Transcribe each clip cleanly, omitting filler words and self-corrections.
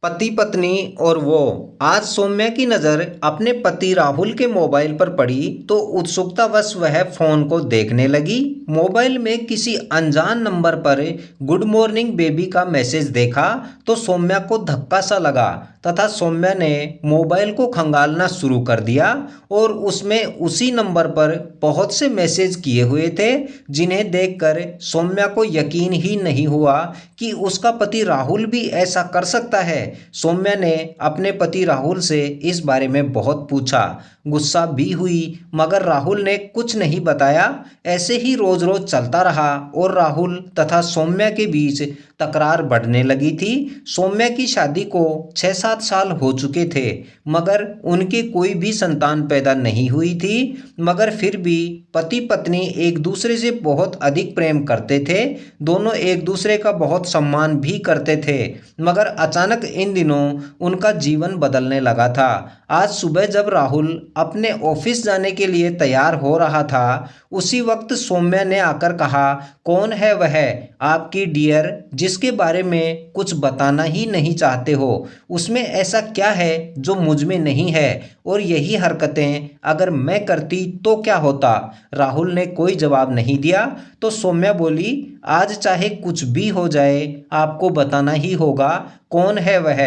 पति पत्नी और वो। आज सौम्या की नज़र अपने पति राहुल के मोबाइल पर पड़ी तो उत्सुकतावश वह फोन को देखने लगी। मोबाइल में किसी अनजान नंबर पर गुड मॉर्निंग बेबी का मैसेज देखा तो सौम्या को धक्का सा लगा तथा सौम्या ने मोबाइल को खंगालना शुरू कर दिया और उसमें उसी नंबर पर बहुत से मैसेज किए हुए थे जिन्हें देखकर सौम्या को यकीन ही नहीं हुआ कि उसका पति राहुल भी ऐसा कर सकता है। सौम्या ने अपने पति राहुल से इस बारे में बहुत पूछा, गुस्सा भी हुई, मगर राहुल ने कुछ नहीं बताया। ऐसे ही रोज रोज चलता रहा और राहुल तथा सौम्या के बीच तकरार बढ़ने लगी थी। सौम्या की शादी को 6-7 साल हो चुके थे मगर उनकी कोई भी संतान पैदा नहीं हुई थी। मगर फिर भी पति पत्नी एक दूसरे से बहुत अधिक प्रेम करते थे। दोनों एक दूसरे का बहुत सम्मान भी करते थे। मगर अचानक इन दिनों उनका जीवन बदलने लगा था। आज सुबह जब राहुल अपने ऑफिस जाने के लिए तैयार हो रहा था उसी वक्त सौम्या ने आकर कहा, कौन है वह आपकी डियर जिसके बारे में कुछ बताना ही नहीं चाहते हो? उसमें ऐसा क्या है जो मुझ में नहीं है? और यही हरकतें अगर मैं करती तो क्या होता? राहुल ने कोई जवाब नहीं दिया तो सौम्या बोली, आज चाहे कुछ भी हो जाए आपको बताना ही होगा कौन है वह।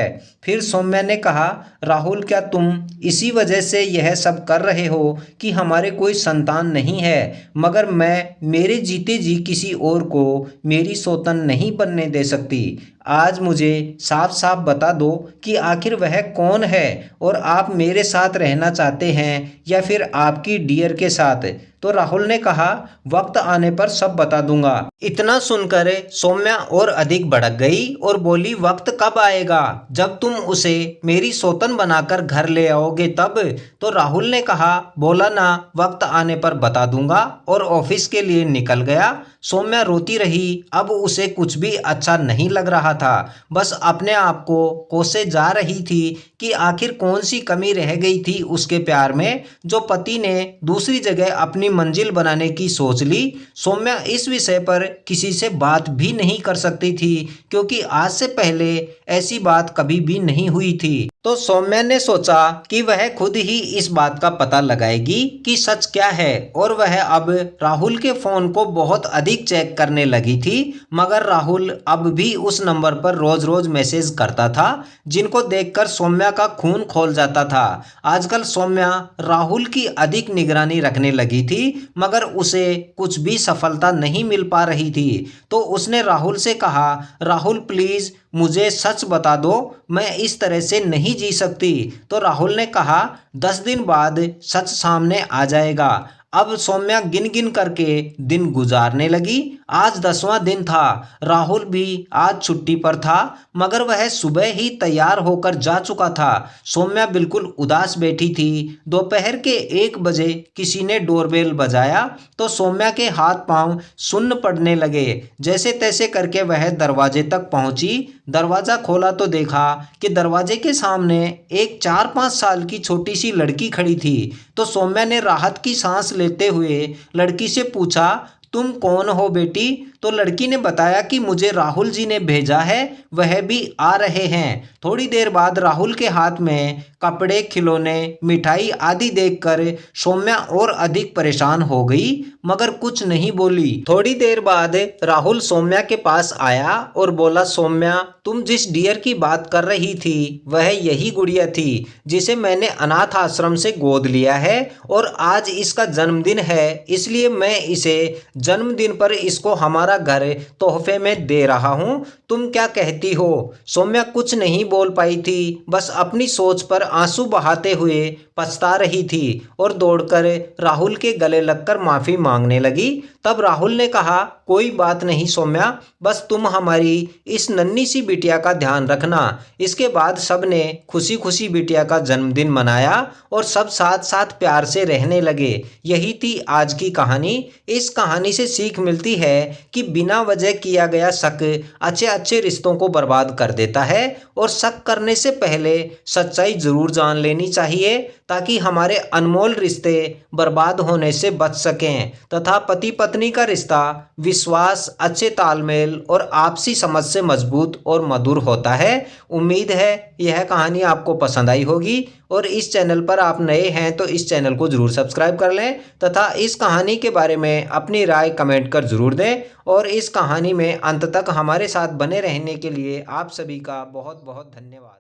फिर सौम्या ने कहा, राहुल क्या तुम इसी वजह से यह सब कर रहे हो कि हमारे कोई संतान नहीं है? मगर मैं मेरे जीते जी किसी और को मेरी सौतन नहीं बनने दे सकती। आज मुझे साफ साफ बता दो कि आखिर वह कौन है और आप मेरे साथ रहना चाहते हैं या फिर आपकी डियर के साथ? तो राहुल ने कहा, वक्त आने पर सब बता दूंगा। इतना सुनकर सौम्या और अधिक भड़क गई और बोली, वक्त कब आएगा? जब तुम उसे मेरी सौतन बनाकर घर ले आओगे तब? तो राहुल ने कहा, बोला ना वक्त आने पर बता दूंगा और ऑफिस के लिए निकल गया। सौम्या रोती रही। अब उसे कुछ भी अच्छा नहीं लग रहा था। बस अपने आप को कोसे जा रही थी कि आखिर कौन सी कमी रह गई थी उसके प्यार में जो पति ने दूसरी जगह अपनी मंजिल बनाने की सोच ली। सौम्या इस विषय पर किसी से बात भी नहीं कर सकती थी क्योंकि आज से पहले ऐसी बात कभी भी नहीं हुई थी। तो सौम्या ने सोचा कि वह खुद ही इस बात का पता लगाएगी कि सच क्या है और वह अब राहुल के फोन को बहुत अधिक चेक करने लगी थी। मगर राहुल अब भी उस नंबर पर रोज रोज मैसेज करता था जिनको देखकर सौम्या का खून खौल जाता था। आजकल सौम्या राहुल की अधिक निगरानी रखने लगी थी मगर उसे कुछ भी सफलता नहीं मिल पा रही थी। तो उसने राहुल से कहा, राहुल प्लीज मुझे सच बता दो, मैं इस तरह से नहीं जी सकती। तो राहुल ने कहा, 10 दिन बाद सच सामने आ जाएगा। अब सौम्या गिन गिन करके दिन गुजारने लगी। आज 10वां दिन था। राहुल भी आज छुट्टी पर था मगर वह सुबह ही तैयार होकर जा चुका था। सौम्या बिल्कुल उदास बैठी थी। दोपहर के 1 बजे किसी ने डोरबेल बजाया तो सौम्या के हाथ पांव सुन्न पड़ने लगे। जैसे तैसे करके वह दरवाजे तक पहुंची। दरवाजा खोला तो देखा कि दरवाजे के सामने एक 4-5 साल की छोटी सी लड़की खड़ी थी। तो सौम्या ने राहत की सांस लेते हुए लड़की से पूछा, तुम कौन हो बेटी? तो लड़की ने बताया कि मुझे राहुल जी ने भेजा है, वह भी आ रहे हैं। थोड़ी देर बाद राहुल के हाथ में कपड़े, खिलौने, मिठाई आदि देखकर सौम्या और अधिक परेशान हो गई मगर कुछ नहीं बोली। थोड़ी देर बाद राहुल सौम्या के पास आया और बोला, सौम्या तुम जिस डियर की बात कर रही थी वह यही गुड़िया थी जिसे मैंने अनाथ आश्रम से गोद लिया है और आज इसका जन्मदिन है इसलिए मैं इसे जन्मदिन पर इसको हमारा घर तोहफे में दे रहा हूं। तुम क्या कहती हो? सौम्या कुछ नहीं बोल पाई थी, बस अपनी सोच पर आंसू बहाते हुए पछता रही थी और दौड़कर राहुल के गले लगकर माफी मांगने लगी। तब राहुल ने कहा, कोई बात नहीं सौम्या, बस तुम हमारी इस नन्ही सी बिटिया का ध्यान रखना। इसके बाद सबने खुशी खुशी बिटिया का जन्मदिन मनाया और सब साथ साथ प्यार से रहने लगे। यही थी आज की कहानी। इस कहानी से सीख मिलती है कि कि बिना वजह किया गया शक अच्छे अच्छे रिश्तों को बर्बाद कर देता है और शक करने से पहले सच्चाई जरूर जान लेनी चाहिए ताकि हमारे अनमोल रिश्ते बर्बाद होने से बच सकें तथा पति पत्नी का रिश्ता विश्वास, अच्छे तालमेल और आपसी समझ से मजबूत और मधुर होता है। उम्मीद है यह कहानी आपको पसंद आई होगी और इस चैनल पर आप नए हैं तो इस चैनल को ज़रूर सब्सक्राइब कर लें तथा इस कहानी के बारे में अपनी राय कमेंट कर ज़रूर दें और इस कहानी में अंत तक हमारे साथ बने रहने के लिए आप सभी का बहुत बहुत धन्यवाद।